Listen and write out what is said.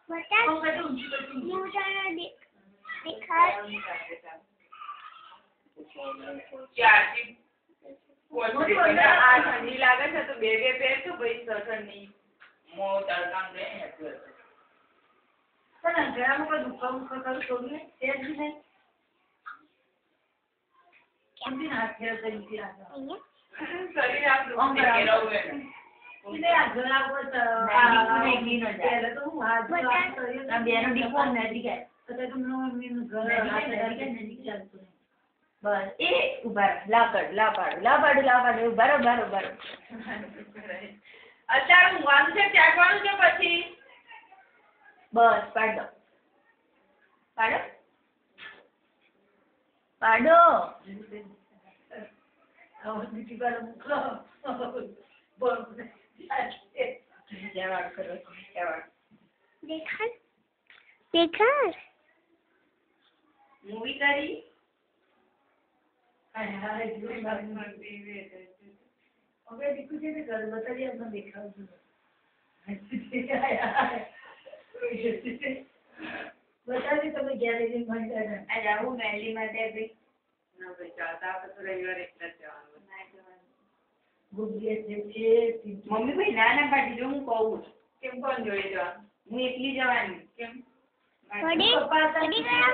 બટા ન્યૂટન દેખાય આ ઠંડી લાગે છે તો બે પહેર તો ભાઈ ઠંડી મો તડકામ રે પણ ઘરમાં કોઈ દુખાવું કરું છોડીને તે જ નહીં કેમ બી ના ખેર કરી દીધા શરીર આપણું કેરાવે એટલે આ ઘણા પર આ મેગી નો જાય તો હું આ બેનો ડીપો નથી કે તો તમને મીન ઘર આ તરીકે નથી ચાલતું બસ એ ઉભા લાપાડ ઉભા રહો અત્યારે ઊંઘવાનું છે ત્યાગવાનું છે પછી બસ પાડો આવું બીજી વાર મૂકો બોલ જવાબ કરો દેખાડ મૂવી કરી હાય જોઈ મારી હવે દીકુ છે ને ઘર બતાવી અમને દેખાડું બતાવી તમે ગેલેરી માં આ જાવું મેલી માટે ભાઈ ના ભાઈ ચાલતા આપણે તો રવિવારે એકલા જ જવાનું ગુબ્બી છે મમ્મી ભાઈ ના પાડી જો હું કહું કેમ કોણ જોડે જવાનું હું એકલી જવાની કેમ પડી ગયા